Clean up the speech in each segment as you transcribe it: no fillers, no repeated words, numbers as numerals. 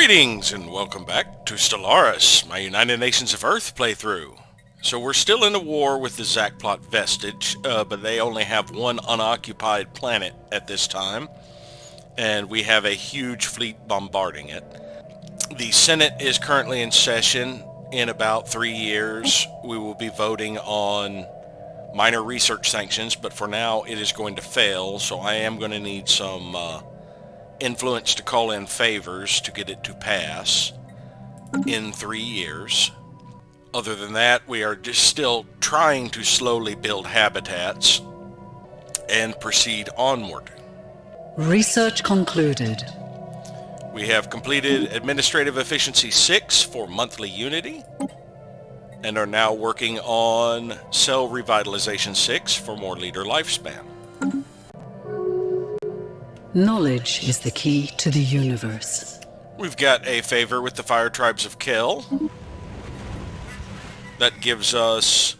Greetings and welcome back to Stellaris, my United Nations of Earth playthrough. So we're still in a war with the Zakplot Vestige, but they only have one unoccupied planet at this time, and we have a huge fleet bombarding it. The Senate is currently in session. In about 3 years, we will be voting on minor research sanctions, but for now it is going to fail, so I am going to need some influence to call in favors to get it to pass in 3 years. Other than that, we are just still trying to slowly build habitats and proceed onward. Research concluded. We have completed Administrative Efficiency 6 for monthly unity and are now working on Cell Revitalization 6 for more leader lifespan. Knowledge is the key to the universe. We've got a favor with the Fire Tribes of Kel. That gives us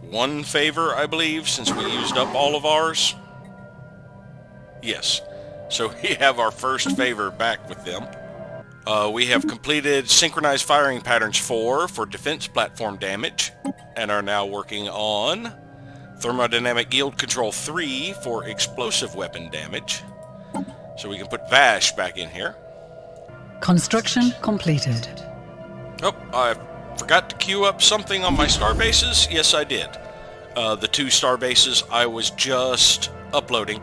one favor, I believe, since we used up all of ours. Yes. So we have our first favor back with them. We have completed Synchronized Firing Patterns 4 for defense platform damage, and are now working on Thermodynamic Yield Control 3 for explosive weapon damage. So we can put Vash back in here. Construction completed. Oh, I forgot to queue up something on my star bases. Yes, I did. The 2 star bases I was just uploading.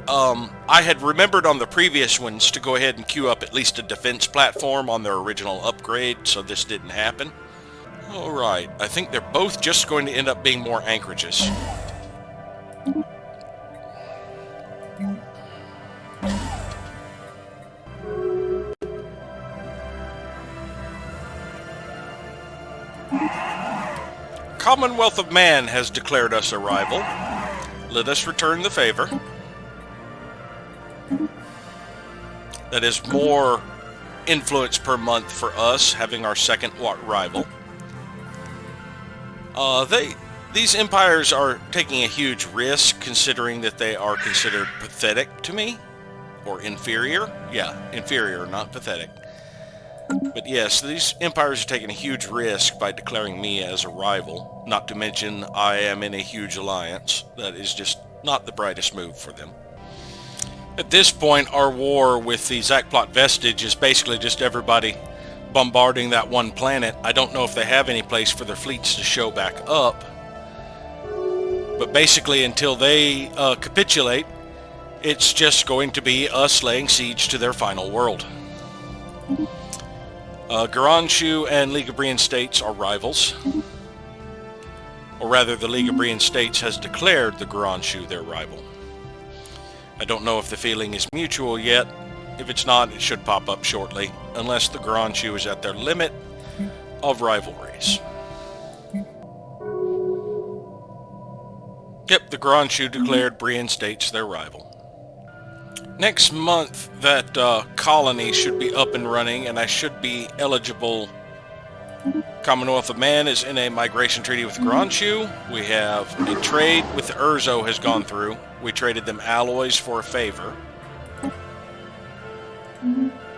I had remembered on the previous ones to go ahead and queue up at least a defense platform on their original upgrade, so this didn't happen. Alright, I think they're both just going to end up being more anchorages. Commonwealth of Man has declared us a rival. Let us return the favor. That is more influence per month for us, having our second rival. These empires are taking a huge risk, considering that they are considered pathetic to me. Or inferior. Yeah, inferior, not pathetic. But yes, these empires are taking a huge risk by declaring me as a rival. Not to mention, I am in a huge alliance. That is just not the brightest move for them. At this point, our war with the Zakplot Vestige is basically just everybody bombarding that one planet. I don't know if they have any place for their fleets to show back up. But basically, until they capitulate, it's just going to be us laying siege to their final world. Garanshu and League of Brian States are rivals. Or rather, the League of Brian States has declared the Garanshu their rival. I don't know if the feeling is mutual yet. If it's not, it should pop up shortly, unless the Garanshu is at their limit of rivalries. Yep, the Garanshu declared Brian States their rival. Next month, that colony should be up and running, and I should be eligible. Commonwealth of Man is in a migration treaty with Garanshu. We have a trade with the Urzo has gone through. We traded them alloys for a favor.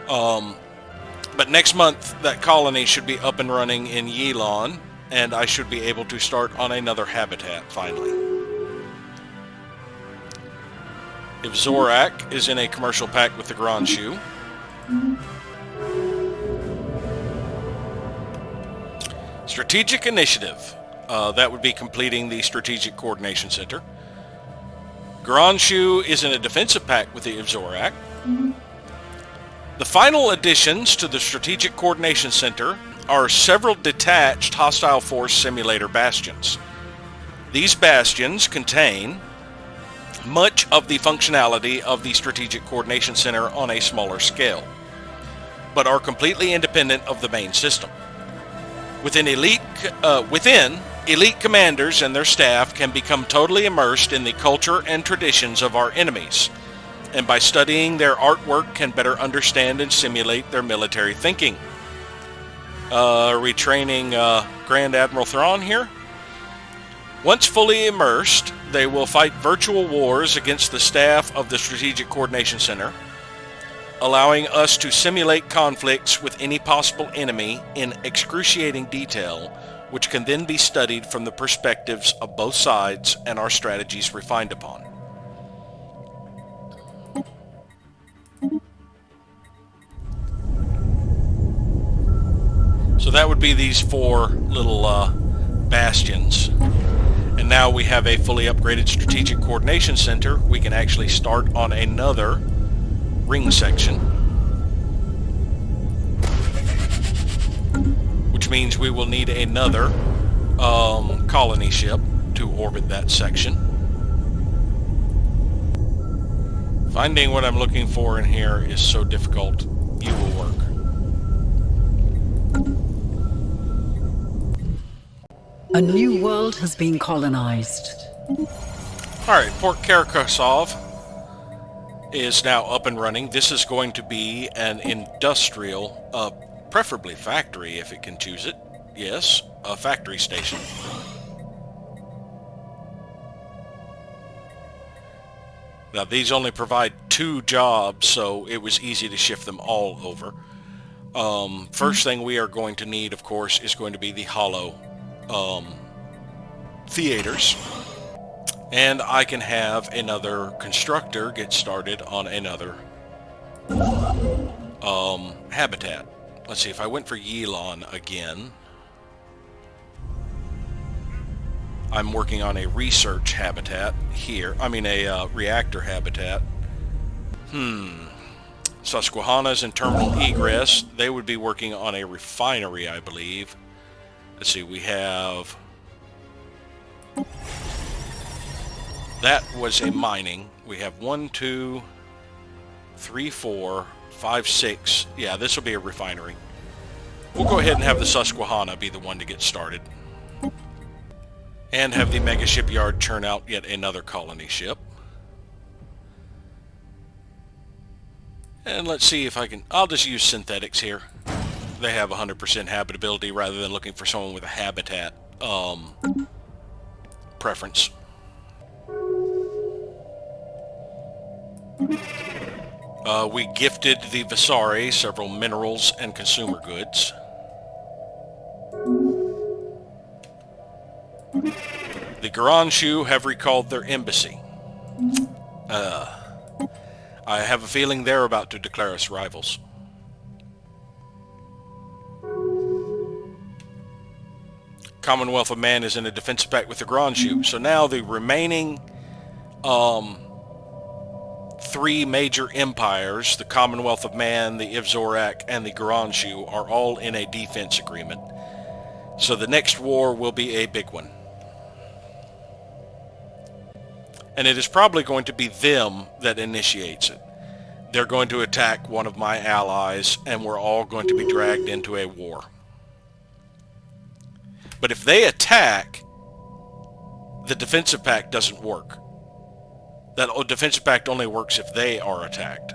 But next month, that colony should be up and running in Yilon, and I should be able to start on another habitat, finally. If Zorak is in a commercial pact with the Garanshu. Strategic Initiative. That would be completing the Strategic Coordination Center. Garanshu is in a defensive pact with the Ivzorak. The final additions to the Strategic Coordination Center are several detached hostile force simulator bastions. These bastions contain much of the functionality of the Strategic Coordination Center on a smaller scale, but are completely independent of the main system. Within, elite commanders and their staff can become totally immersed in the culture and traditions of our enemies, and by studying their artwork can better understand and simulate their military thinking. Are we training Grand Admiral Thrawn here? Once fully immersed, they will fight virtual wars against the staff of the Strategic Coordination Center, allowing us to simulate conflicts with any possible enemy in excruciating detail, which can then be studied from the perspectives of both sides and our strategies refined upon. So that would be these 4 little bastions. And now we have a fully upgraded strategic coordination center. We can actually start on another ring section, which means we will need another colony ship to orbit that section. Finding what I'm looking for in here is so difficult. You will work. A new world has been colonized. Alright, Port Karakasov is now up and running. This is going to be an industrial, preferably factory if it can choose it. Yes, a factory station. Now these only provide 2 jobs, so it was easy to shift them all over. First thing we are going to need, of course, is going to be the hollow theaters. And I can have another constructor get started on another habitat. Let's see, if I went for Yilon again, I'm working on a research habitat here. I mean a reactor habitat. Susquehanna's and terminal egress. They would be working on a refinery, I believe. Let's see, we have... That was a mining. We have 1, 2, 3, 4, 5, 6. Yeah, this will be a refinery. We'll go ahead and have the Susquehanna be the one to get started. And have the mega shipyard churn out yet another colony ship. And let's see if I can... I'll just use synthetics here. They have 100% habitability rather than looking for someone with a habitat preference. We gifted the Visari several minerals and consumer goods. The Garanshu have recalled their embassy. I have a feeling they're about to declare us rivals. Commonwealth of Man is in a defensive pact with the Garanshu. So now the remaining 3 major empires, the Commonwealth of Man, the Ivzorak, and the Garanshu, are all in a defense agreement. So the next war will be a big one. And it is probably going to be them that initiates it. They're going to attack one of my allies, and we're all going to be dragged into a war. But if they attack, the defensive pact doesn't work. That defensive pact only works if they are attacked.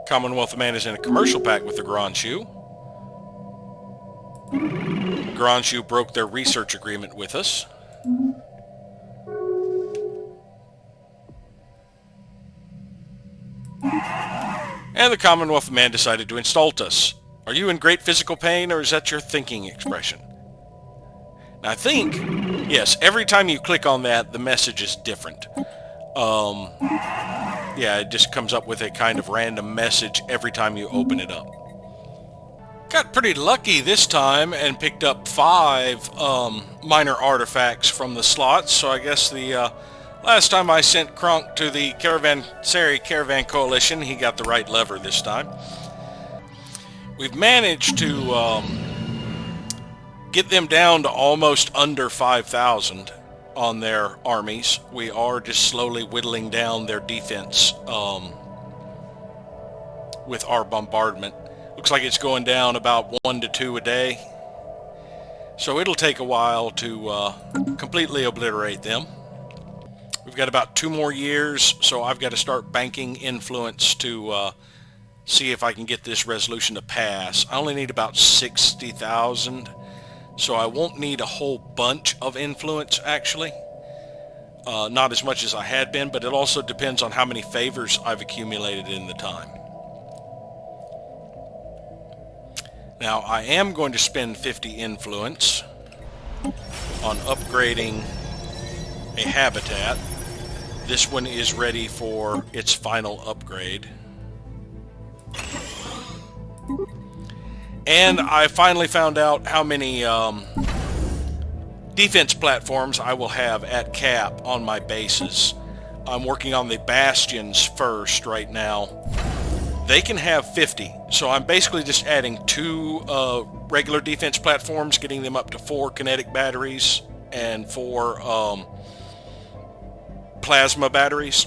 Commonwealth of Man is in a commercial pact with the Garanshu. Garanshu broke their research agreement with us. And the Commonwealth of Man decided to insult us. Are you in great physical pain, or is that your thinking expression? Now, I think, yes, every time you click on that, the message is different. Yeah, it just comes up with a kind of random message every time you open it up. Got pretty lucky this time and picked up 5 minor artifacts from the slots, so I guess the last time I sent Kronk to the Caravan Coalition, he got the right lever this time. We've managed to get them down to almost under 5,000 on their armies. We are just slowly whittling down their defense with our bombardment. Looks like it's going down about 1 to 2 a day. So it'll take a while to completely obliterate them. We've got about 2 more years, so I've got to start banking influence to see if I can get this resolution to pass. I only need about 60,000, so I won't need a whole bunch of influence, actually. Not as much as I had been, but it also depends on how many favors I've accumulated in the time. Now, I am going to spend 50 influence on upgrading a habitat. This one is ready for its final upgrade. And I finally found out how many defense platforms I will have at cap on my bases. I'm working on the bastions first right now. They can have 50, so I'm basically just adding 2 regular defense platforms, getting them up to 4 kinetic batteries and 4 plasma batteries,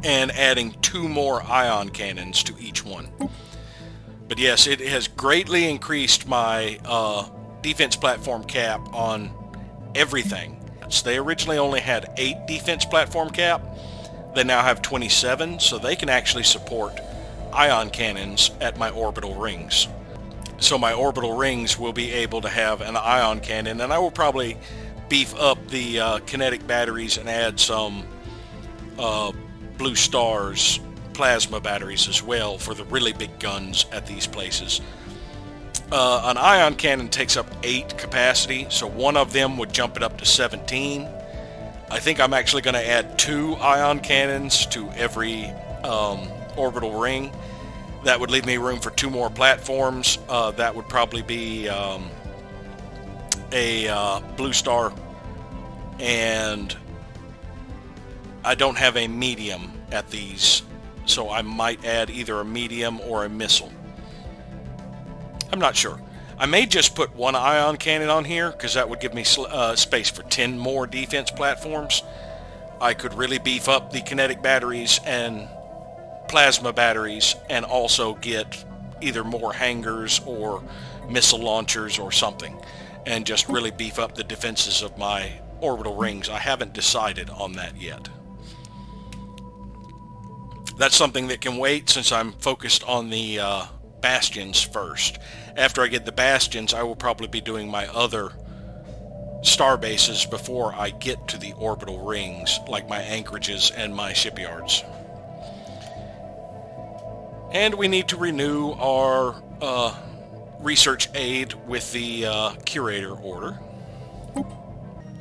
and adding 2 more ion cannons to each one. But yes, it has greatly increased my defense platform cap on everything. So they originally only had 8 defense platform cap. They now have 27, so they can actually support ion cannons at my orbital rings. So my orbital rings will be able to have an ion cannon, and I will probably beef up the kinetic batteries and add some Blue Star's plasma batteries as well for the really big guns at these places. An ion cannon takes up 8 capacity, so one of them would jump it up to 17. I think I'm actually going to add 2 ion cannons to every orbital ring. That would leave me room for 2 more platforms. That would probably be a Blue Star, and I don't have a medium at these, so I might add either a medium or a missile. I'm not sure. I may just put 1 ion cannon on here because that would give me space for 10 more defense platforms. I could really beef up the kinetic batteries and plasma batteries and also get either more hangars or missile launchers or something, and just really beef up the defenses of my orbital rings. I haven't decided on that yet. That's something that can wait since I'm focused on the bastions first. After I get the bastions, I will probably be doing my other star bases before I get to the orbital rings, like my anchorages and my shipyards. And we need to renew our research aid with the curator order.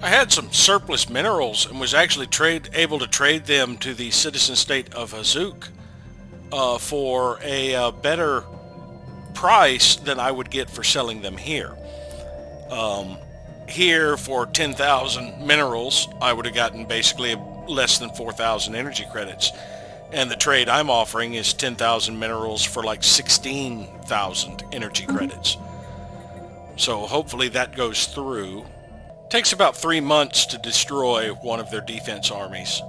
I had some surplus minerals and was actually able to trade them to the citizen state of Hazook for a better price than I would get for selling them here. Here for 10,000 minerals, I would have gotten basically less than 4,000 energy credits. And the trade I'm offering is 10,000 minerals for like 16,000 energy credits. So hopefully that goes through. Takes about 3 months to destroy one of their defense armies.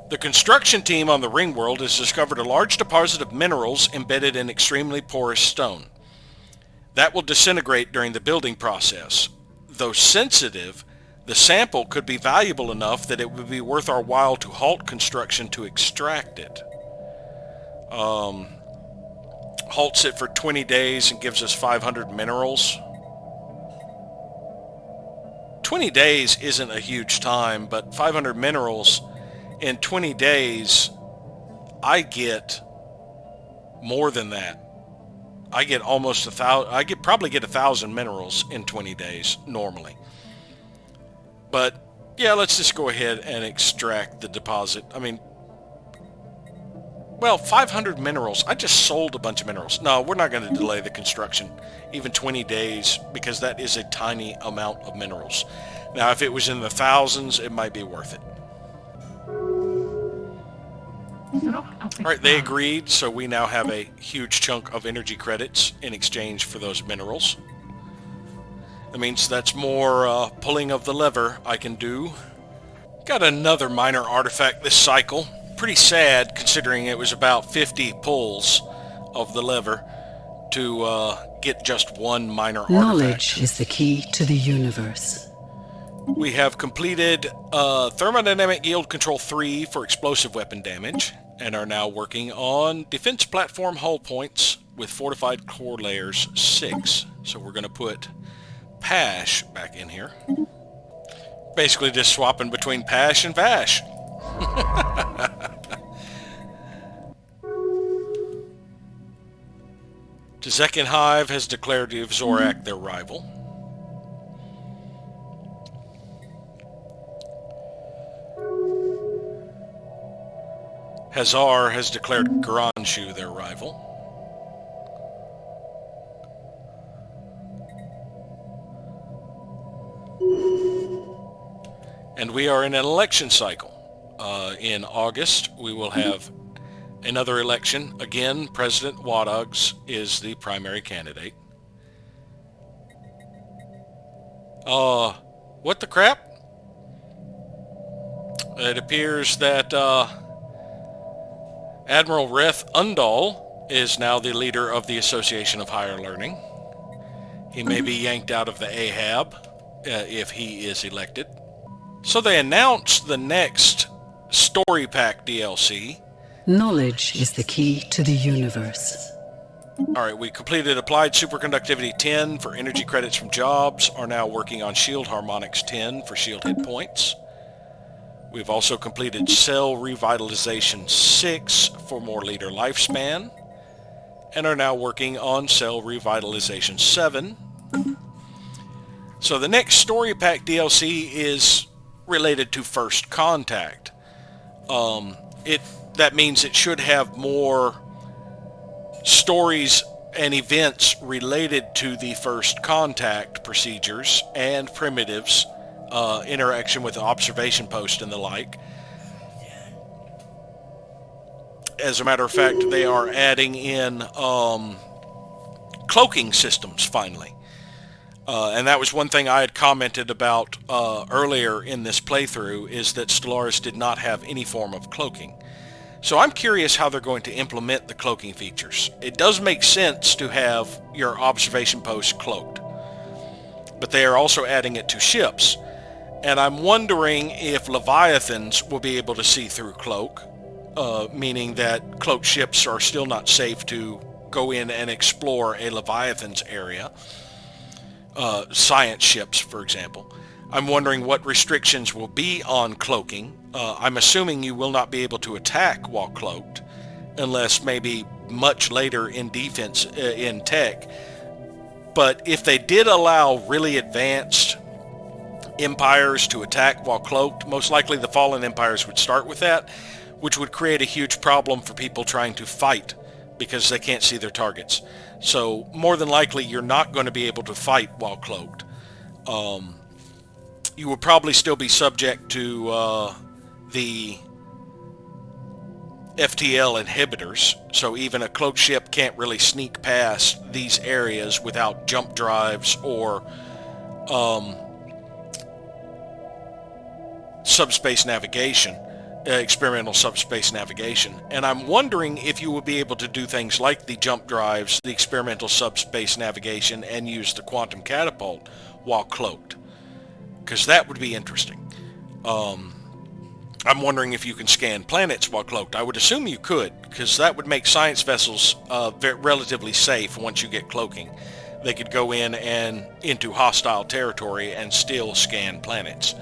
The construction team on the Ringworld has discovered a large deposit of minerals embedded in extremely porous stone. That will disintegrate during the building process. Though sensitive, the sample could be valuable enough that it would be worth our while to halt construction to extract it. Halts it for 20 days and gives us 500 minerals. 20 days isn't a huge time, but 500 minerals in 20 days, I get more than that. I get almost 1,000. Probably get 1,000 minerals in 20 days normally. But yeah, let's just go ahead and extract the deposit. I mean, well, 500 minerals. I just sold a bunch of minerals. No, we're not going to delay the construction even 20 days because that is a tiny amount of minerals. Now, if it was in the thousands, it might be worth it. Alright, they agreed, so we now have a huge chunk of energy credits in exchange for those minerals. That means that's more pulling of the lever I can do. Got another minor artifact this cycle. Pretty sad considering it was about 50 pulls of the lever to get just one minor artifact. Knowledge is the key to the universe. We have completed Thermodynamic Yield Control 3 for explosive weapon damage, and are now working on defense platform hull points with fortified core layers 6. So we're going to put Pash back in here. Basically just swapping between Pash and Vash. The Zekin Hive has declared Zorak their rival. Hazar has declared Granshu their rival. And we are in an election cycle. In August, we will have another election. Again, President Wadogs is the primary candidate. What the crap? It appears that Admiral Reth Undal is now the leader of the Association of Higher Learning. He may be yanked out of the Ahab if he is elected. So they announced the next Story Pack DLC. Knowledge is the key to the universe. Alright, we completed Applied Superconductivity 10 for energy credits from jobs, are now working on Shield Harmonics 10 for shield hit points. We've also completed Cell Revitalization 6 for more leader lifespan, and are now working on Cell Revitalization 7. So the next Story Pack DLC is related to First Contact. That means it should have more stories and events related to the First Contact procedures and primitives, interaction with the observation post and the like. As a matter of fact, they are adding in cloaking systems finally. And that was one thing I had commented about earlier in this playthrough, is that Stellaris did not have any form of cloaking. So I'm curious how they're going to implement the cloaking features. It does make sense to have your observation post cloaked, but they are also adding it to ships. And I'm wondering if Leviathans will be able to see through cloak, meaning that cloaked ships are still not safe to go in and explore a Leviathan's area. Science ships, for example. I'm wondering what restrictions will be on cloaking. I'm assuming you will not be able to attack while cloaked, unless maybe much later in defense, in tech. But if they did allow really advanced empires to attack while cloaked, most likely the fallen empires would start with that, which would create a huge problem for people trying to fight because they can't see their targets. So more than likely you're not going to be able to fight while cloaked. You would probably still be subject to the FTL inhibitors, so even a cloaked ship can't really sneak past these areas without jump drives or subspace navigation, experimental subspace navigation. And I'm wondering if you will be able to do things like the jump drives, the experimental subspace navigation, and use the quantum catapult while cloaked, because that would be interesting. I'm wondering if you can scan planets while cloaked. I would assume you could, because that would make science vessels relatively safe once you get cloaking. They could go in and into hostile territory and still scan planets,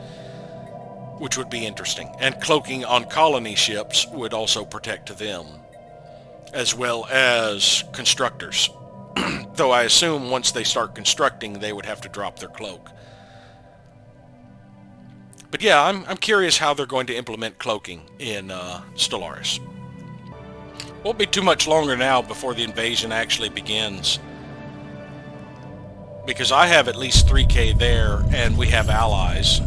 which would be interesting. And cloaking on colony ships would also protect them, as well as constructors. Though I assume once they start constructing, they would have to drop their cloak. But yeah, I'm curious how they're going to implement cloaking in Stellaris. Won't be too much longer now before the invasion actually begins, because I have at least 3K there, and we have allies.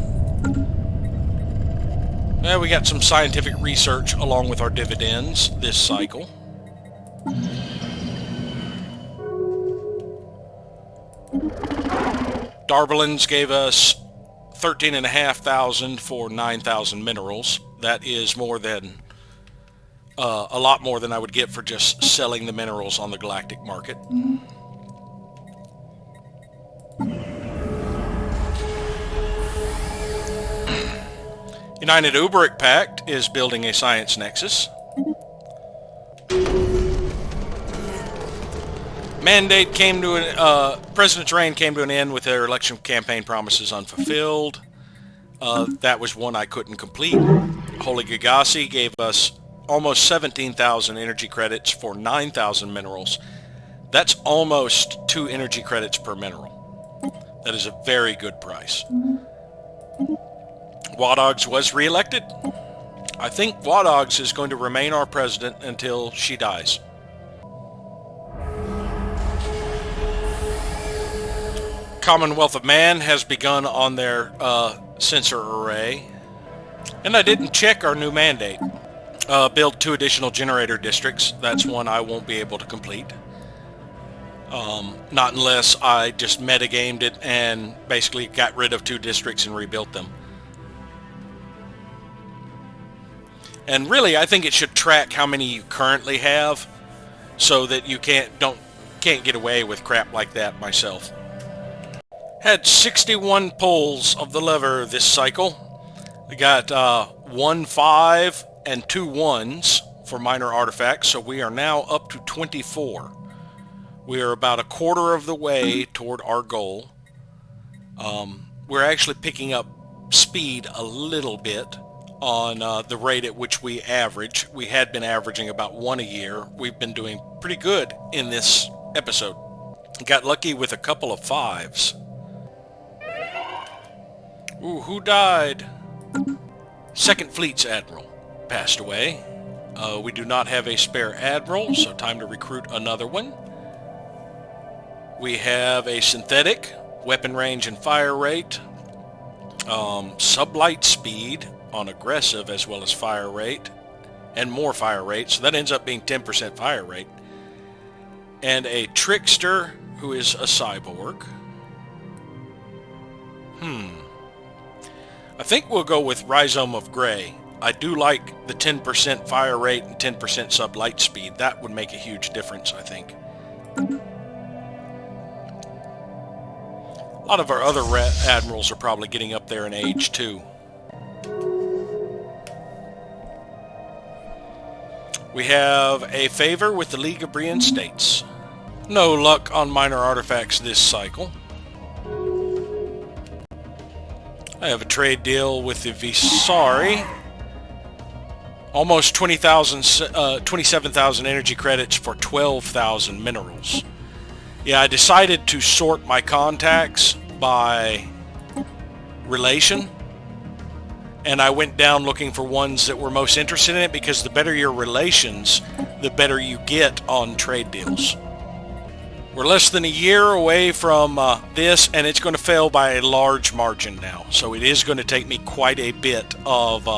We got some scientific research along with our dividends this cycle. Darbalins gave us 13,500 for 9,000 minerals. That is more than a lot more than I would get for just selling the minerals on the galactic market. United Uberic Pact is building a science nexus. Mandate came to President's reign came to an end with their election campaign promises unfulfilled. That was one I couldn't complete. Holy Gagasi gave us almost 17,000 energy credits for 9,000 minerals. That's almost 2 energy credits per mineral. That is a very good price. Wadogs was reelected. I think Wadogs is going to remain our president until she dies. Commonwealth of Man has begun on their sensor array. And I didn't check our new mandate. Build 2 additional generator districts. That's one I won't be able to complete. Not unless I just metagamed it and basically got rid of 2 districts and rebuilt them. And really, I think it should track how many you currently have, so that you can't get away with crap like that myself. Had 61 pulls of the lever this cycle. I got 1 5 and 2 1s for minor artifacts, so we are now up to 24. We are about a quarter of the way toward our goal. We're actually picking up speed a little bit on the rate at which we average. We had been averaging about 1 a year. We've been doing pretty good in this episode. Got lucky with a couple of 5s. Ooh, who died? Second Fleet's Admiral passed away. We do not have a spare Admiral, so time to recruit another one. We have a synthetic, weapon range and fire rate, sublight speed on aggressive as well as fire rate, and more fire rate, so that ends up being 10% fire rate. And a trickster who is a cyborg. I think we'll go with Rhizome of Grey. I do like the 10% fire rate and 10% sublight speed. That would make a huge difference, I think. A lot of our other admirals are probably getting up there in age, too. We have a favor with the League of Brian States. No luck on minor artifacts this cycle. I have a trade deal with the Visari. Almost 27,000 energy credits for 12,000 minerals. Yeah, I decided to sort my contacts by relation. And I went down looking for ones that were most interested in it, because the better your relations, the better you get on trade deals. We're less than a year away from this, and it's going to fail by a large margin now. So it is going to take me quite a bit of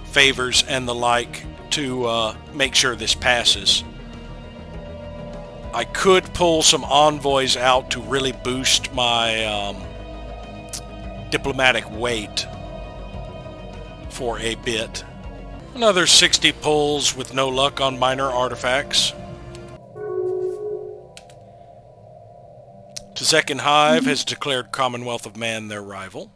favors and the like to make sure this passes. I could pull some envoys out to really boost my diplomatic weight for a bit. Another 60 pulls with no luck on minor artifacts. Tzekhan Hive has declared Commonwealth of Man their rival.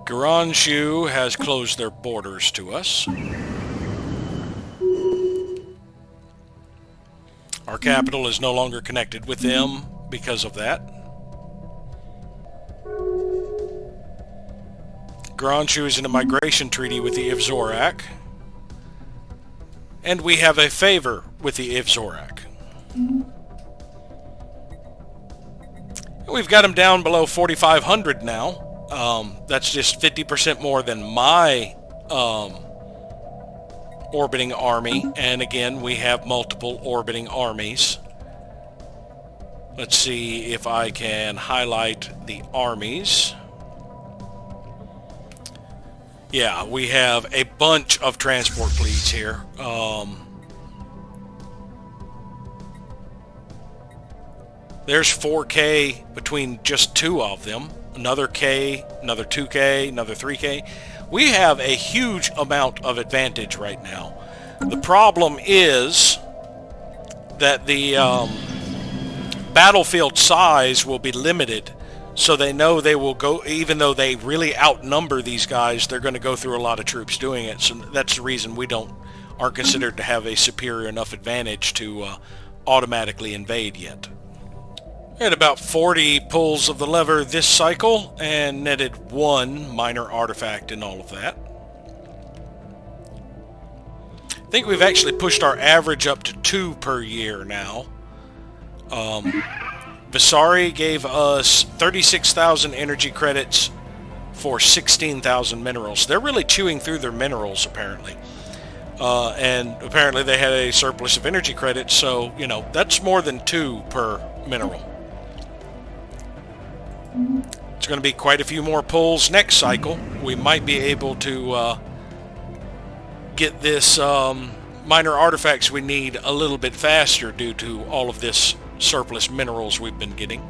Garanshu has closed their borders to us. Our capital is no longer connected with them because of that. Garanshu is in a migration treaty with the Ivzorak. And we have a favor with the Ivzorak. We've got them down below 4,500 now. That's just 50% more than my orbiting army. And again, we have multiple orbiting armies. Let's see if I can highlight the armies. Yeah, we have a bunch of transport fleets here. There's 4K between just 2 of them. Another K, another 2K, another 3K. We have a huge amount of advantage right now. The problem is that the battlefield size will be limited. So they know they will go, even though they really outnumber these guys, they're going to go through a lot of troops doing it. So that's the reason we aren't considered to have a superior enough advantage to automatically invade yet. We had about 40 pulls of the lever this cycle and netted 1 minor artifact in all of that. I think we've actually pushed our average up to 2 per year now. Visari gave us 36,000 energy credits for 16,000 minerals. They're really chewing through their minerals, apparently. And apparently they had a surplus of energy credits, so, you know, that's more than 2 per mineral. It's going to be quite a few more pulls next cycle. We might be able to get this minor artifacts we need a little bit faster due to all of this surplus minerals we've been getting.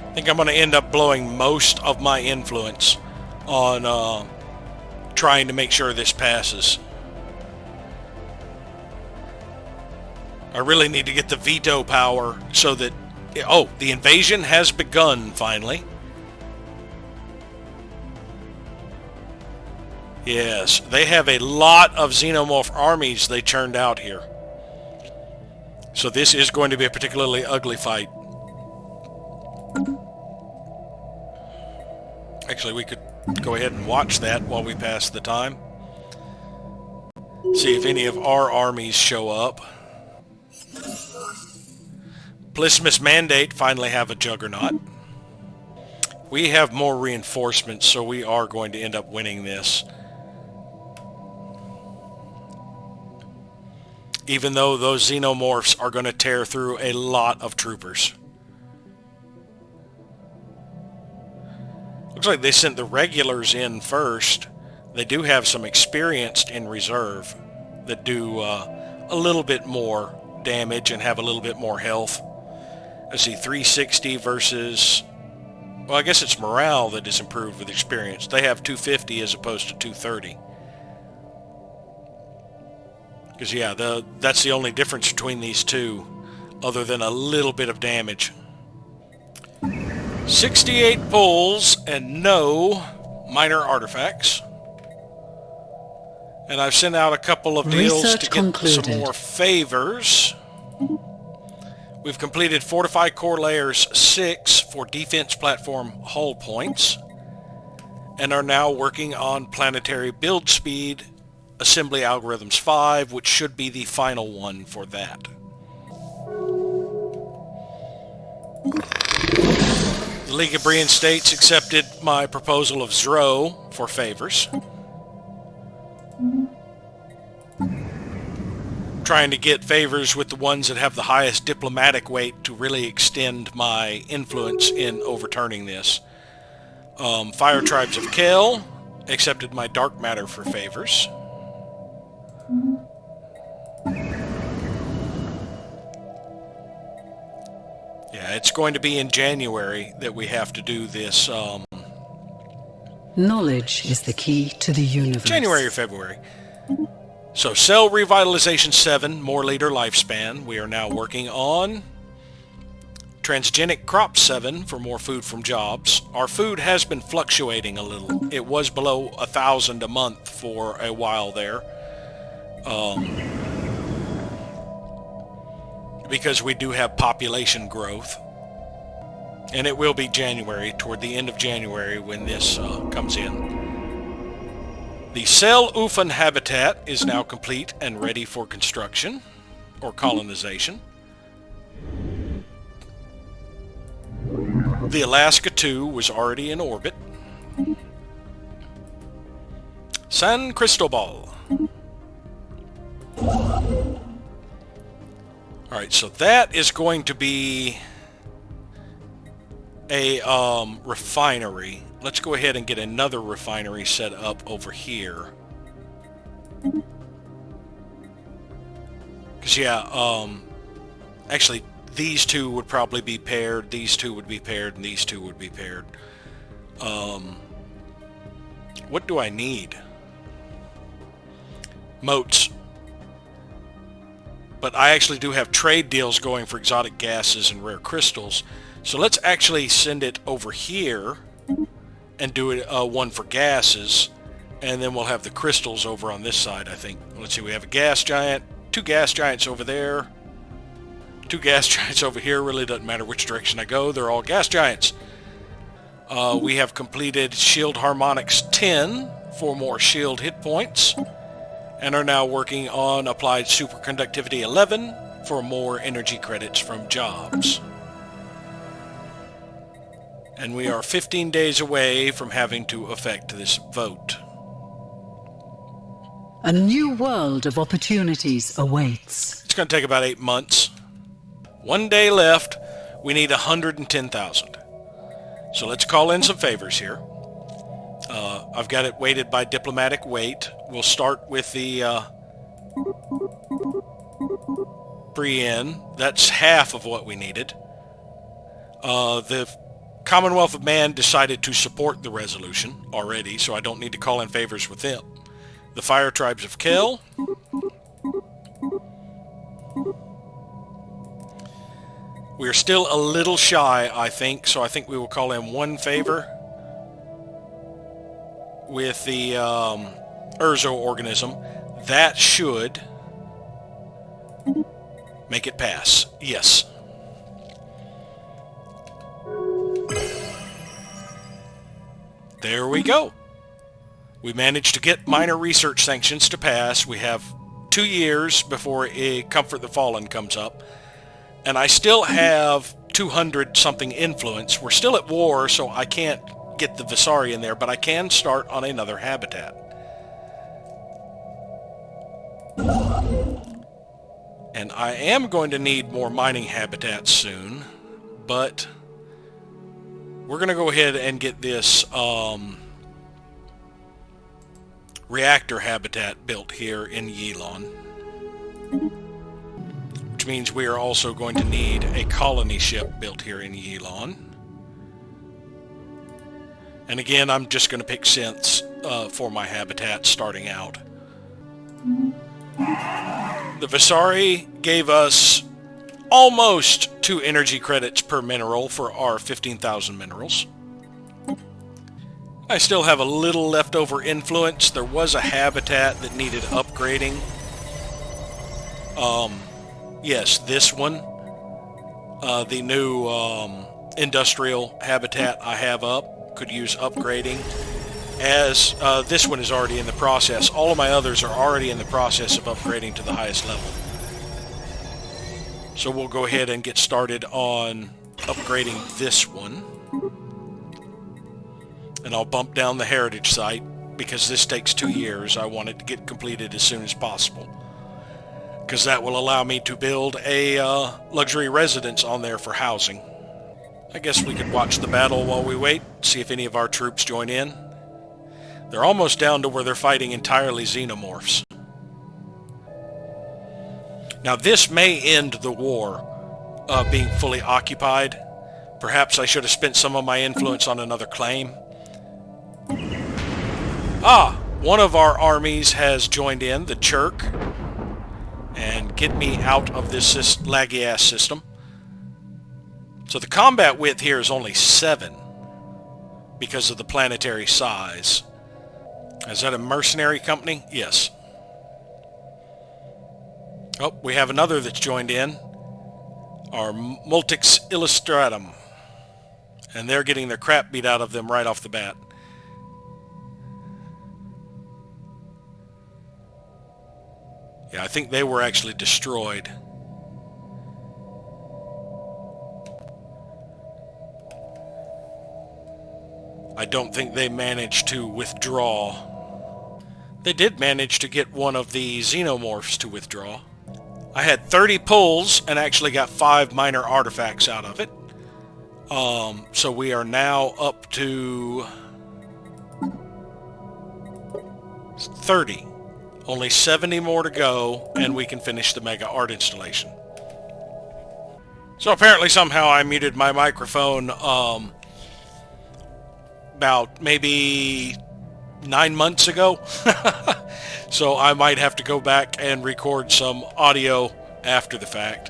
I think I'm going to end up blowing most of my influence on trying to make sure this passes. I really need to get the veto power so that... Oh, the invasion has begun, finally. Yes, they have a lot of xenomorph armies they churned out here. So this is going to be a particularly ugly fight. Actually, we could go ahead and watch that while we pass the time. See if any of our armies show up. Plismus Mandate finally have a juggernaut. We have more reinforcements, so we are going to end up winning this. Even though those xenomorphs are going to tear through a lot of troopers. Looks like they sent the regulars in first. They do have some experienced in reserve that do a little bit more damage and have a little bit more health. Let's see, 360 versus... Well, I guess it's morale that is improved with experience. They have 250 as opposed to 230. Because, yeah, that's the only difference between these two, other than a little bit of damage. 68 pulls and no minor artifacts. And I've sent out a couple of deals Research to get concluded. some more favors. We've completed Fortify Core Layers 6 for defense platform hull points, and are now working on Planetary Build Speed Assembly Algorithms 5, which should be the final one for that. The League of Brian States accepted my proposal of Zro for favors. Trying to get favors with the ones that have the highest diplomatic weight to really extend my influence in overturning this. Fire Tribes of Kel accepted my dark matter for favors. Yeah, it's going to be in January that we have to do this. Knowledge is the key to the universe. January or February. So, Cell Revitalization 7, more later lifespan. We are now working on Transgenic Crop 7 for more food from jobs. Our food has been fluctuating a little. It was below 1,000 a month for a while there. Because we do have population growth. And it will be January, toward the end of January, when this comes in. The Cell Ufan habitat is now complete and ready for construction, or colonization. The Alaska 2 was already in orbit. San Cristobal. Alright, so that is going to be a refinery. Let's go ahead and get another refinery set up over here. Because, yeah, actually, these two would probably be paired, these two would be paired, and these two would be paired. What do I need? Moats. But I actually do have trade deals going for exotic gases and rare crystals. So let's actually send it over here and do it one for gases, And then we'll have the crystals over on this side, I think. Let's see, we have a gas giant, 2 gas giants over there, 2 gas giants over here. Really doesn't matter which direction I go. They're all gas giants. We have completed Shield Harmonics 10 for more shield hit points, and are now working on Applied Superconductivity 11 for more energy credits from jobs. And we are 15 days away from having to effect this vote. A new world of opportunities awaits. It's going to take about 8 months. 1 day left. We need 110,000. So let's call in some favors here. I've got it weighted by diplomatic weight. We'll start with the pre-in. That's half of what we needed. The Commonwealth of Man decided to support the resolution already, so I don't need to call in favors with them. The Fire Tribes of Kel. We're still a little shy, I think, so I think we will call in 1 favor with the Urzo organism. That should make it pass. Yes. There we go. We managed to get minor research sanctions to pass. We have 2 years before a Comfort the Fallen comes up. And I still have 200-something influence. We're still at war, so I can't get the Visari in there, but I can start on another habitat. And I am going to need more mining habitats soon, but we're going to go ahead and get this reactor habitat built here in Yilon. Which means we are also going to need a colony ship built here in Yilon. And again, I'm just going to pick synths for my habitat starting out. The Visari gave us almost 2 energy credits per mineral for our 15,000 minerals. I still have a little leftover influence. There was a habitat that needed upgrading. Yes, this one. The new industrial habitat I have up could use upgrading. As this one is already in the process. All of my others are already in the process of upgrading to the highest level. So we'll go ahead and get started on upgrading this one. And I'll bump down the heritage site because this takes 2 years. I want it to get completed as soon as possible, because that will allow me to build a luxury residence on there for housing. I guess we could watch the battle while we wait, see if any of our troops join in. They're almost down to where they're fighting entirely xenomorphs. Now this may end the war being fully occupied. Perhaps I should have spent some of my influence on another claim. One of our armies has joined in, the Chirk, and get me out of this laggy-ass system. So the combat width here is only 7 because of the planetary size. Is that a mercenary company? Yes. Oh, we have another that's joined in. Our Multix Illustratum. And they're getting their crap beat out of them right off the bat. Yeah, I think they were actually destroyed. I don't think they managed to withdraw. They did manage to get one of the xenomorphs to withdraw. I had 30 pulls and actually got 5 minor artifacts out of it. So we are now up to 30. Only 70 more to go, and we can finish the mega art installation. So apparently somehow I muted my microphone about maybe 9 months ago. So I might have to go back and record some audio after the fact.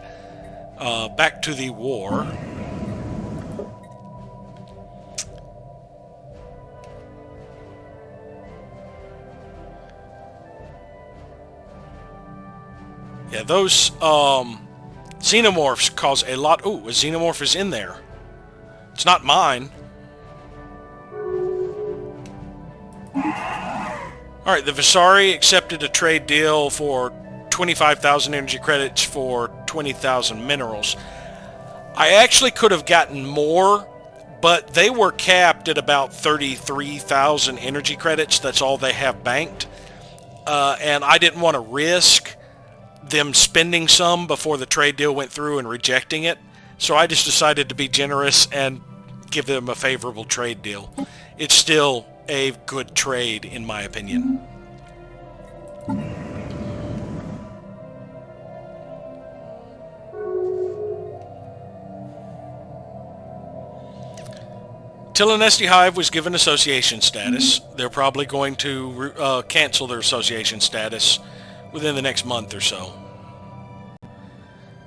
Back to the war. Yeah, those xenomorphs cause a lot... Ooh, a xenomorph is in there. It's not mine. Alright, the Visari accepted a trade deal for 25,000 energy credits for 20,000 minerals. I actually could have gotten more, but they were capped at about 33,000 energy credits. That's all they have banked. And I didn't want to risk them spending some before the trade deal went through and rejecting it. So I just decided to be generous and give them a favorable trade deal. It's still a good trade, in my opinion. Tillinesti Hive was given association status. They're probably going to cancel their association status within the next month or so,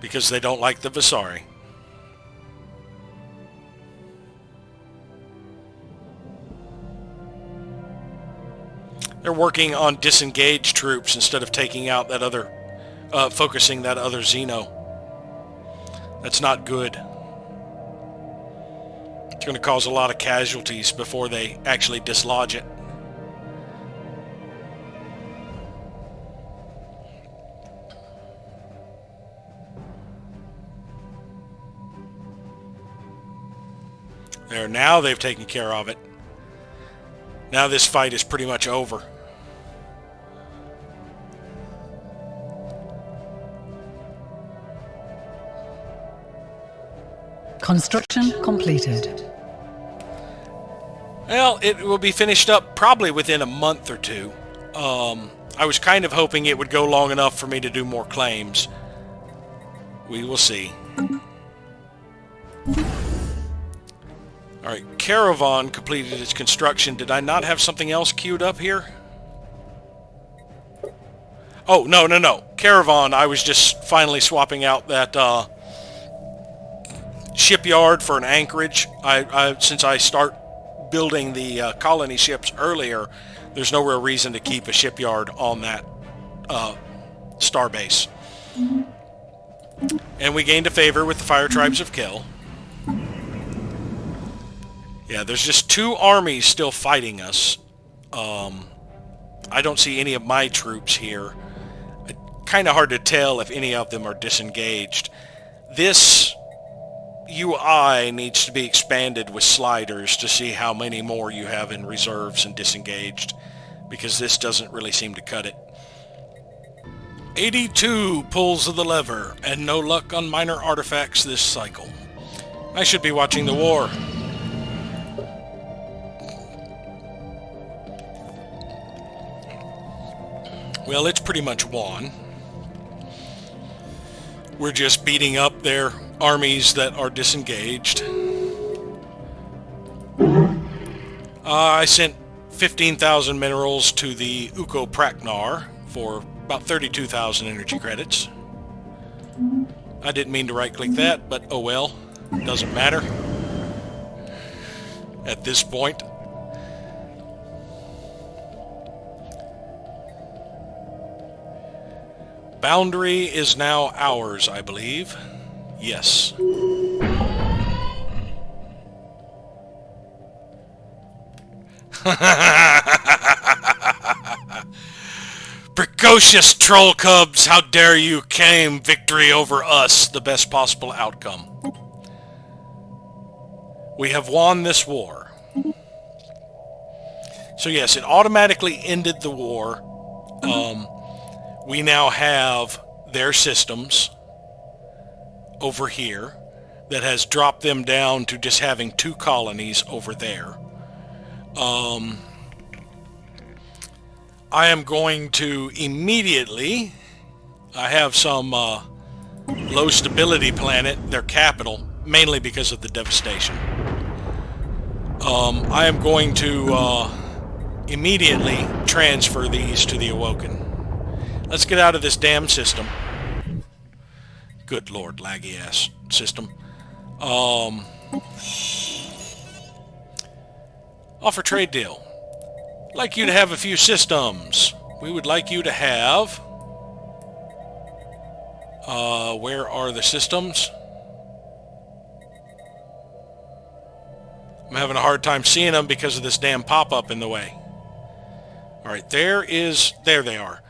because they don't like the Visari. They're working on disengaged troops instead of taking out that other, focusing that other Xeno. That's not good. It's going to cause a lot of casualties before they actually dislodge it. There, now they've taken care of it. Now this fight is pretty much over. Construction completed. Well, it will be finished up probably within a month or two. I was kind of hoping it would go long enough for me to do more claims. We will see. Alright, Caravan completed its construction. Did I not have something else queued up here? Oh, no. Caravan, I was just finally swapping out that shipyard for an anchorage. Since I start building the colony ships earlier, there's no real reason to keep a shipyard on that starbase. And we gained a favor with the Fire Tribes of Kel. Yeah, there's just two armies still fighting us. I don't see any of my troops here. Kind of hard to tell if any of them are disengaged. This UI needs to be expanded with sliders to see how many more you have in reserves and disengaged, because this doesn't really seem to cut it. 82 pulls of the lever, and no luck on minor artifacts this cycle. I should be watching the war. Well, it's pretty much won. We're just beating up their armies that are disengaged. I sent 15,000 minerals to the Uko Praknar for about 32,000 energy credits. I didn't mean to right-click that, but oh well. Doesn't matter at this point. Boundary is now ours, I believe. Yes. Precocious troll cubs, how dare you claim victory over us, the best possible outcome. We have won this war. So yes, it automatically ended the war. We now have their systems over here that has dropped them down to just having 2 colonies over there. I am going to immediately... I have some low stability planet, their capital, mainly because of the devastation. I am going to immediately transfer these to the Awoken. Let's get out of this damn system. Good lord, laggy ass system. Offer trade deal. Like you to have a few systems. We would like you to have Where are the systems? I'm having a hard time seeing them because of this damn pop-up in the way. Alright, there they are.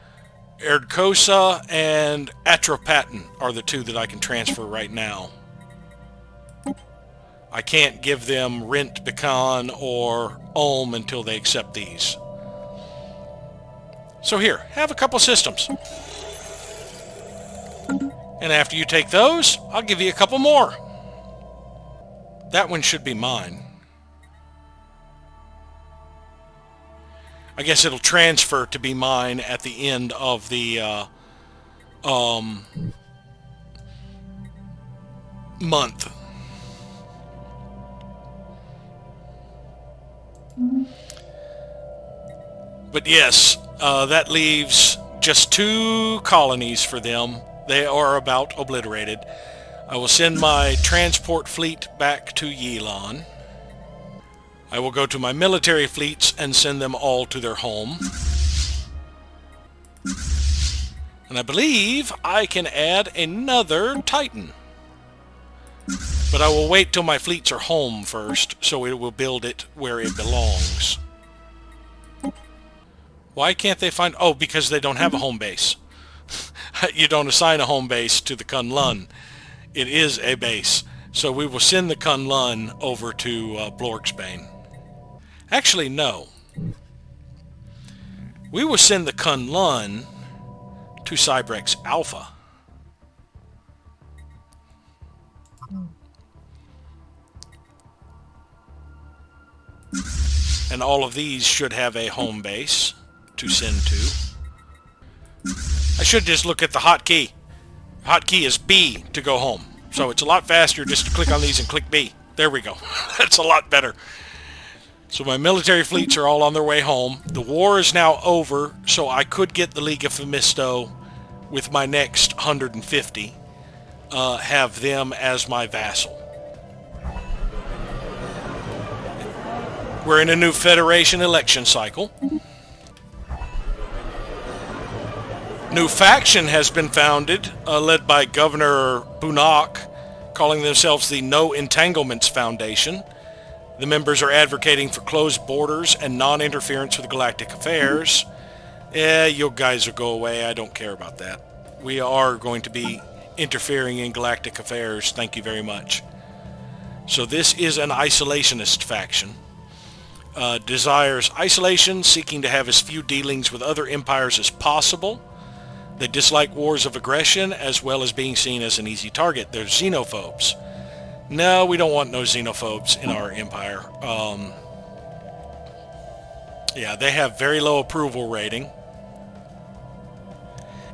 Erdkosa and Atropatton are the two that I can transfer right now. I can't give them Rent Beacon or Ulm until they accept these. So here, have a couple systems. And after you take those, I'll give you a couple more. That one should be mine. I guess it'll transfer to be mine at the end of the month. But yes, that leaves just 2 colonies for them. They are about obliterated. I will send my transport fleet back to Yilon. I will go to my military fleets and send them all to their home. And I believe I can add another Titan. But I will wait till my fleets are home first, so it will build it where it belongs. Why can't they find... Oh, because they don't have a home base. You don't assign a home base to the Kunlun. It is a base. So we will send the Kunlun over to Blorksbane. Actually, no. We will send the Kunlun to Cybrex Alpha. And all of these should have a home base to send to. I should just look at the hotkey. Hotkey is B to go home. So it's a lot faster just to click on these and click B. There we go. That's a lot better. So my military fleets are all on their way home. The war is now over, so I could get the League of Phemisto with my next 150. Have them as my vassal. We're in a new Federation election cycle. New faction has been founded, led by Governor Bunak, calling themselves the No Entanglements Foundation. The members are advocating for closed borders and non-interference with galactic affairs. You guys will go away. I don't care about that. We are going to be interfering in galactic affairs. Thank you very much. So this is an isolationist faction. Desires isolation, seeking to have as few dealings with other empires as possible. They dislike wars of aggression as well as being seen as an easy target. They're xenophobes. No, we don't want no xenophobes in our empire. Yeah, they have very low approval rating.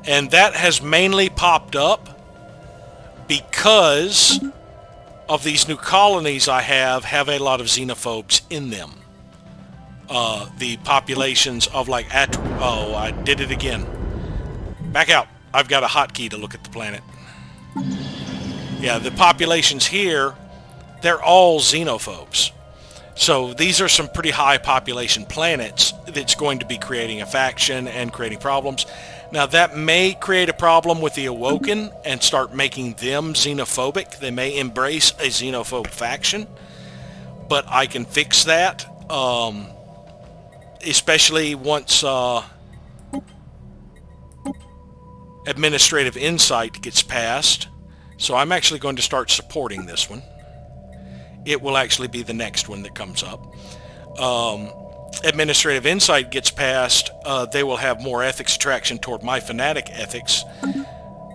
And that has mainly popped up because of these new colonies I have a lot of xenophobes in them. The populations of like... Oh, I did it again. Back out. I've got a hotkey to look at the planet. Yeah, the populations here, they're all xenophobes. So these are some pretty high population planets that's going to be creating a faction and creating problems. Now that may create a problem with the Awoken and start making them xenophobic. They may embrace a xenophobe faction, but I can fix that, especially once administrative insight gets passed. So I'm actually going to start supporting this one. It will actually be the next one that comes up. Administrative insight gets passed, they will have more ethics attraction toward my fanatic ethics.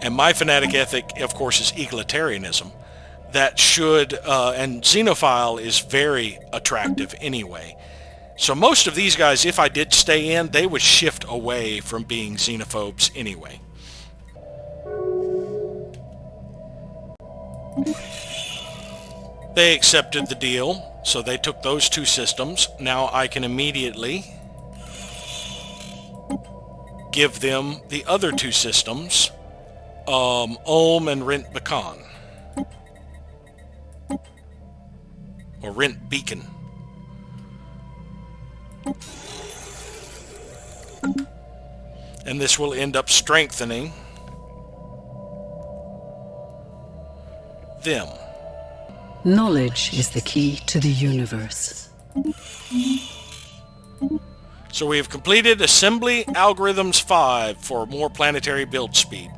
And my fanatic ethic, of course, is egalitarianism. That should, and xenophile is very attractive anyway. So most of these guys, if I did stay in, they would shift away from being xenophobes anyway. They accepted the deal, so they took those 2 systems. Now I can immediately give them the other 2 systems, Ulm and Rent Beacon. Or Rent Beacon. And this will end up strengthening them. Knowledge is the key to the universe. So we have completed Assembly Algorithms 5 for more planetary build speed.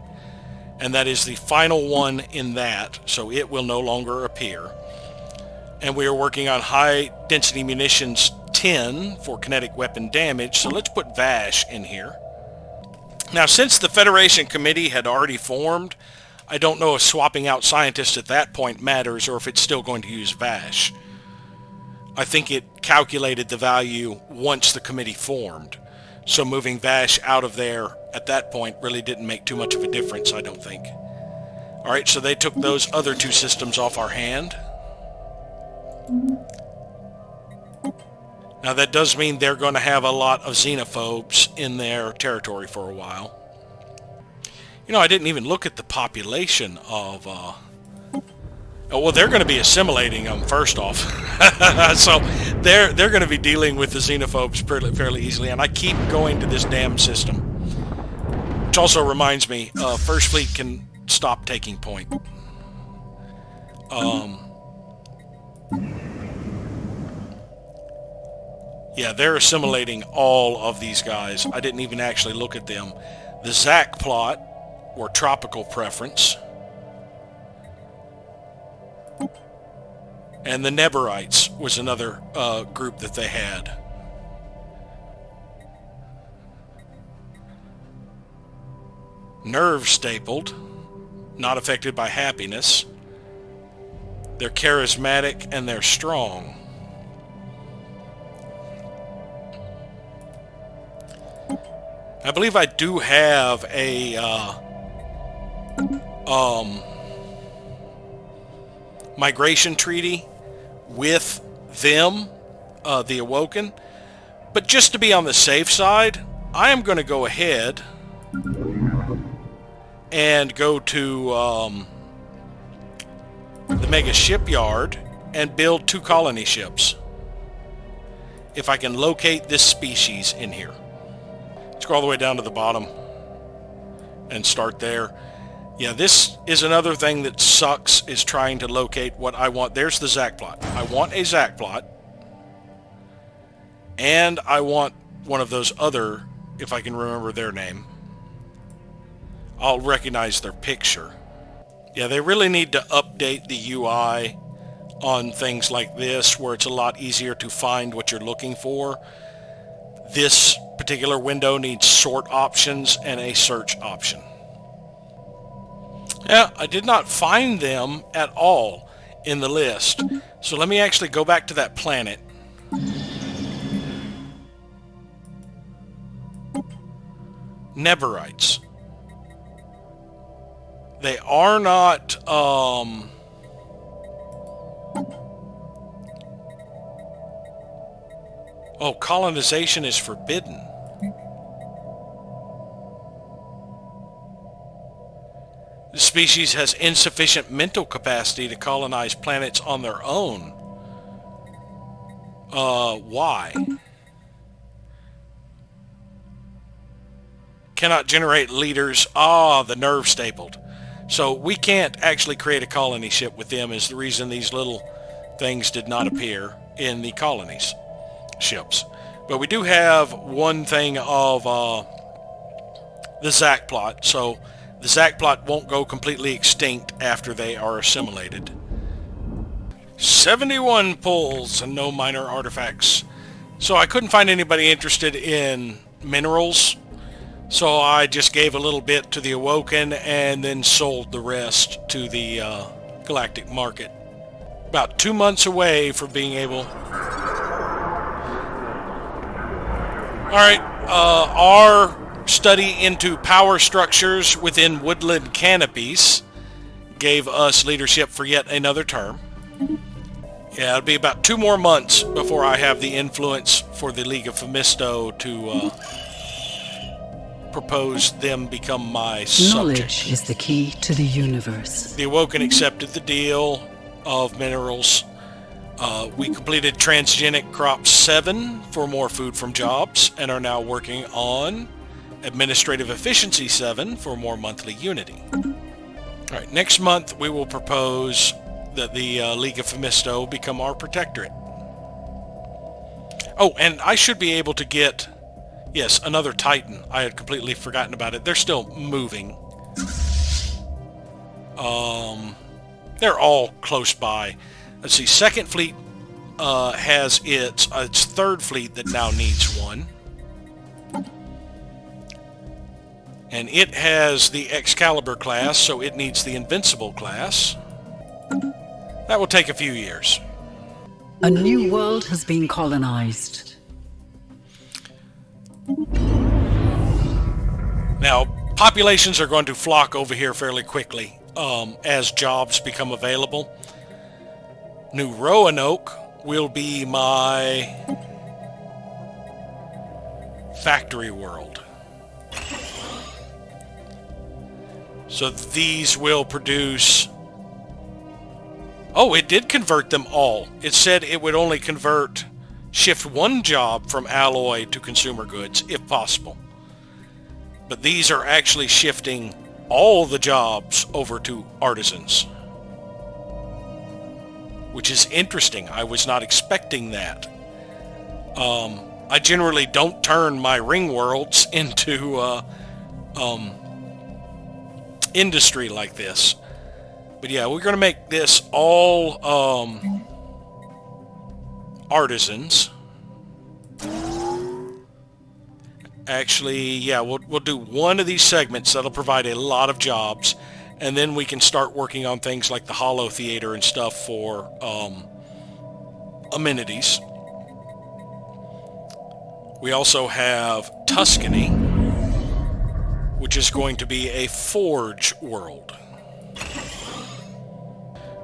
And that is the final one in that, so it will no longer appear. And we are working on High Density Munitions 10 for kinetic weapon damage, so let's put VASH in here. Now, since the Federation Committee had already formed, I don't know if swapping out scientists at that point matters or if it's still going to use VASH. I think it calculated the value once the committee formed. So moving VASH out of there at that point really didn't make too much of a difference, I don't think. Alright, so they took those other two systems off our hand. Now that does mean they're going to have a lot of xenophobes in their territory for a while. You know, I didn't even look at the population of... well, they're going to be assimilating them first off. So they're going to be dealing with the xenophobes fairly easily. And I keep going to this damn system. Which also reminds me, First Fleet can stop taking point. Yeah, they're assimilating all of these guys. I didn't even actually look at them. The Zac plot, or tropical preference. And the Neberites was another group that they had. Nerve stapled, not affected by happiness. They're charismatic and they're strong. I believe I do have a migration treaty with them, the Awoken. But just to be on the safe side, I am going to go ahead and go to the mega shipyard and build 2 colony ships. If I can locate this species in here. Let's go all the way down to the bottom and start there. Yeah, this is another thing that sucks, is trying to locate what I want. There's the Zac plot. I want a Zac plot. And I want one of those other, if I can remember their name. I'll recognize their picture. Yeah, they really need to update the UI on things like this, where it's a lot easier to find what you're looking for. This particular window needs sort options and a search option. Yeah, I did not find them at all in the list. So let me actually go back to that planet. Neberites. They are not, oh, colonization is forbidden. The species has insufficient mental capacity to colonize planets on their own. Why? Cannot generate leaders. Ah, the nerve stapled. So we can't actually create a colony ship with them, is the reason these little things did not appear in the colonies ships. But we do have one thing of the Zac plot, so the Zac plot won't go completely extinct after they are assimilated. 71 pulls and no minor artifacts. So I couldn't find anybody interested in minerals, so I just gave a little bit to the Awoken and then sold the rest to the galactic market. About 2 months away from being able... Alright, our study into power structures within woodland canopies gave us leadership for yet another term. Yeah, it'll be about 2 more months before I have the influence for the League of Phemisto to propose them become my subject. Knowledge is the key to the universe. The Awoken accepted the deal of minerals. We completed Transgenic Crop 7 for more food from jobs and are now working on Administrative Efficiency 7 for more monthly unity. Alright, next month we will propose that the League of Phemisto become our protectorate. Oh, and I should be able to get, yes, another Titan. I had completely forgotten about it. They're still moving. They're all close by. Let's see, Second Fleet has its third fleet that now needs one. And it has the Excalibur class, so it needs the Invincible class. That will take a few years. A new world has been colonized. Now, populations are going to flock over here fairly quickly as jobs become available. New Roanoke will be my factory world. So these will produce... Oh, it did convert them all. It said it would only shift one job from alloy to consumer goods, if possible. But these are actually shifting all the jobs over to artisans. Which is interesting. I was not expecting that. I generally don't turn my ring worlds into industry like this. But yeah, we're going to make this all artisans. Actually, yeah, we'll do one of these segments that'll provide a lot of jobs, and then we can start working on things like the Hollow Theater and stuff for amenities. We also have Tuscany, which is going to be a forge world.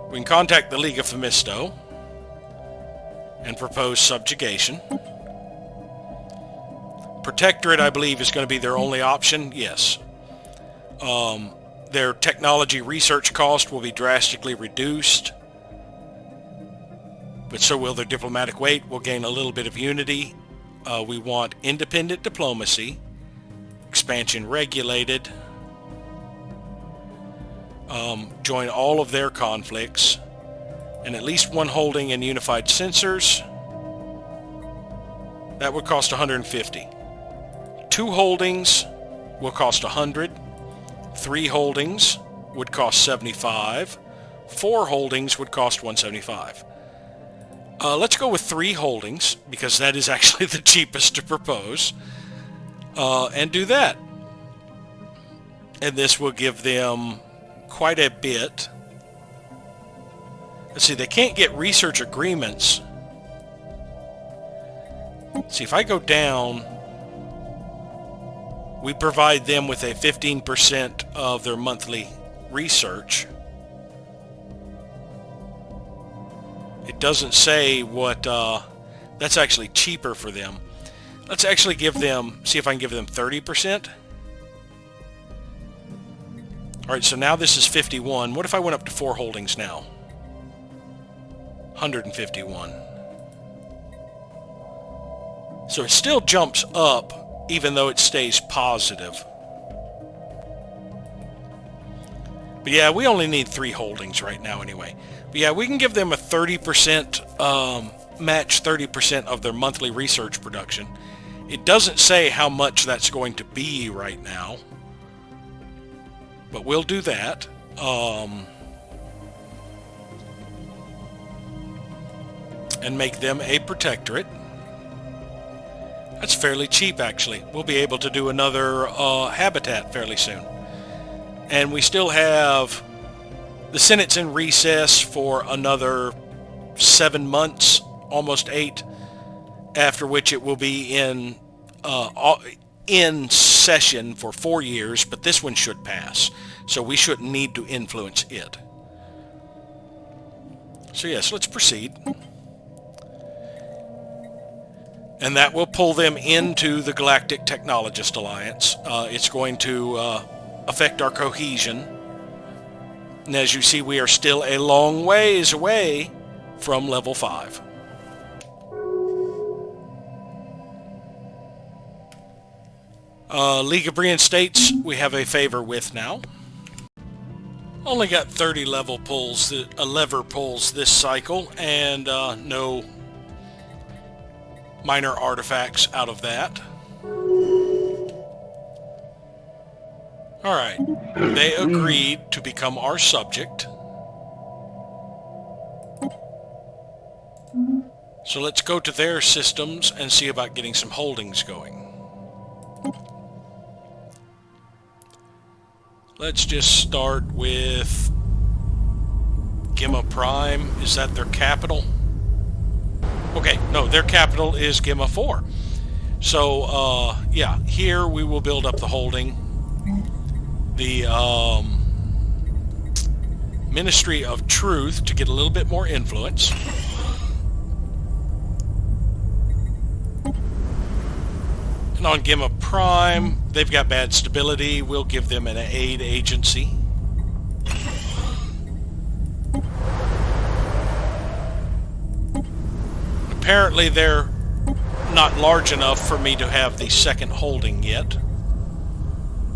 We can contact the League of Phemisto and propose subjugation. Protectorate, I believe, is going to be their only option. Yes. Their technology research cost will be drastically reduced, but so will their diplomatic weight. We'll gain a little bit of unity. We want independent diplomacy, expansion regulated, join all of their conflicts, and at least one holding in unified sensors. That would cost 150. 2 holdings will cost 100. 3 holdings would cost 75. 4 holdings would cost 175. Let's go with 3 holdings, because that is actually the cheapest to propose, and do that. And this will give them quite a bit. Let's see, they can't get research agreements. See, if I go down, we provide them with a 15% of their monthly research. It doesn't say what, that's actually cheaper for them. Let's actually give them, see if I can give them 30%. Alright, so now this is 51. What if I went up to 4 holdings now? 151. So it still jumps up, even though it stays positive. But yeah, we only need 3 holdings right now anyway. But yeah, we can give them a 30%, match 30% of their monthly research production. It doesn't say how much that's going to be right now, but we'll do that. And make them a protectorate. That's fairly cheap, actually. We'll be able to do another habitat fairly soon. And we still have the Senate's in recess for another 7 months, almost 8, after which it will be in session for 4 years, but this one should pass. So we shouldn't need to influence it. So yes, let's proceed. And that will pull them into the Galactic Technologist Alliance. It's going to affect our cohesion. And as you see, we are still a long ways away from level 5. League of Brian States, we have a favor with now. Only got 30 level pulls, lever pulls this cycle, and no minor artifacts out of that. Alright, they agreed to become our subject. So let's go to their systems and see about getting some holdings going. Let's just start with Gamma Prime. Is that their capital? Okay, no, their capital is Gamma 4. So, yeah, here we will build up the holding. The Ministry of Truth to get a little bit more influence. And on Gamma Prime, they've got bad stability. We'll give them an aid agency. Apparently they're not large enough for me to have the second holding yet.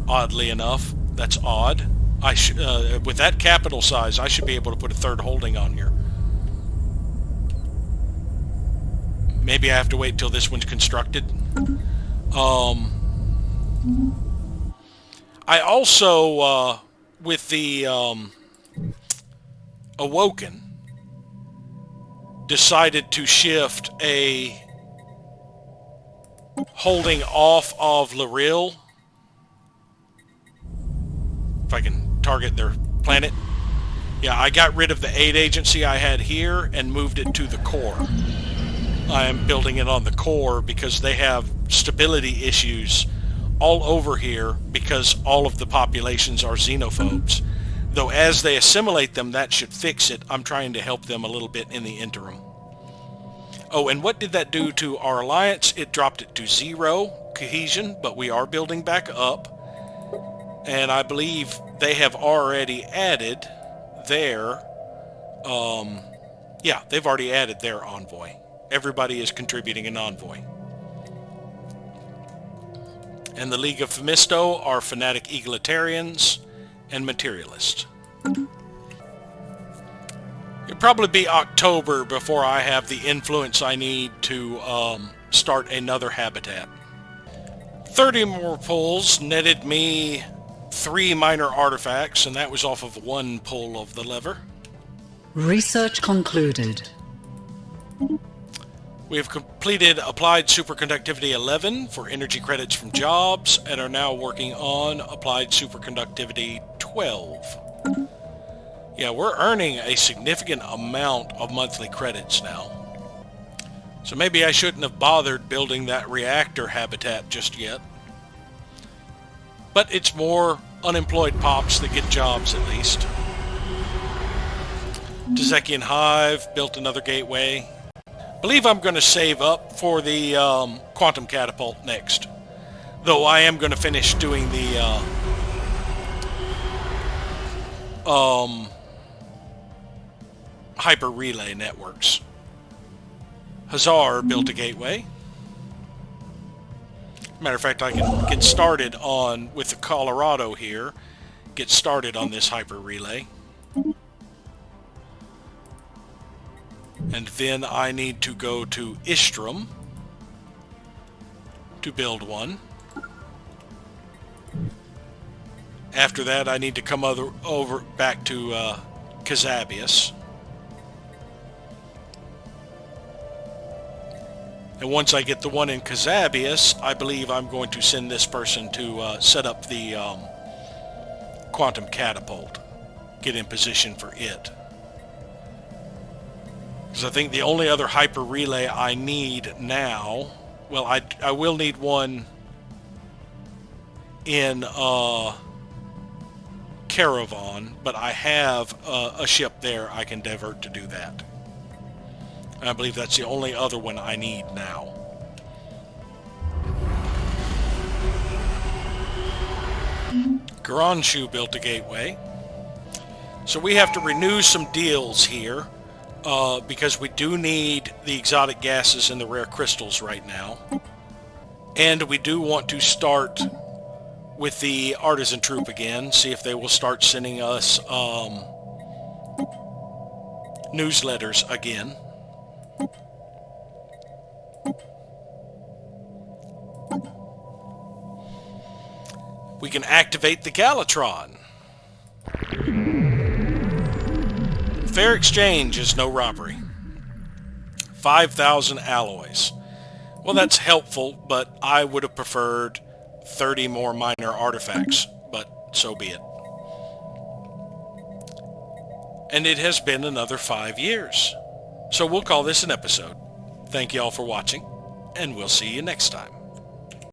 Oddly enough. That's odd. I should, with that capital size, I should be able to put a third holding on here. Maybe I have to wait until this one's constructed. I also, with the Awoken, decided to shift a holding off of Loril. If I can target their planet. Yeah, I got rid of the aid agency I had here and moved it to the core. I am building it on the core because they have stability issues all over here because all of the populations are xenophobes. Though as they assimilate them, that should fix it. I'm trying to help them a little bit in the interim. Oh, and what did that do to our alliance? It dropped it to 0 cohesion, but we are building back up. And I believe they have already added their, yeah, they've already added their envoy. Everybody is contributing an envoy. And the League of Phemisto are fanatic egalitarians and materialists. It'll probably be October before I have the influence I need to start another habitat. 30 more pulls netted me 3 minor artifacts, and that was off of 1 pull of the lever. Research concluded. We have completed Applied Superconductivity 11 for energy credits from jobs, and are now working on Applied Superconductivity 12. Yeah, we're earning a significant amount of monthly credits now. So maybe I shouldn't have bothered building that reactor habitat just yet. But it's more unemployed pops that get jobs at least. Tezekian Hive built another gateway. Believe I'm going to save up for the quantum catapult next. Though I am going to finish doing the hyper relay networks. Hazar built a gateway. Matter of fact, I can get started on, with the Colorado here, get started on this hyper relay. And then I need to go to Istrum to build one. After that, I need to come over back to Kazabius. And once I get the one in Kazabius, I believe I'm going to send this person to set up the quantum catapult. Get in position for it. Because I think the only other hyper relay I need now... Well, I will need one in Caravan, but I have a ship there I can divert to do that. And I believe that's the only other one I need now. Garanshu built a gateway. So we have to renew some deals here, because we do need the exotic gases and the rare crystals right now. And we do want to start with the artisan troop again, see if they will start sending us newsletters again. We can activate the Galatron. Fair exchange is no robbery. 5,000 alloys. Well, that's helpful, but I would have preferred 30 more minor artifacts, but so be it. And it has been another 5 years. So we'll call this an episode. Thank you all for watching, and we'll see you next time.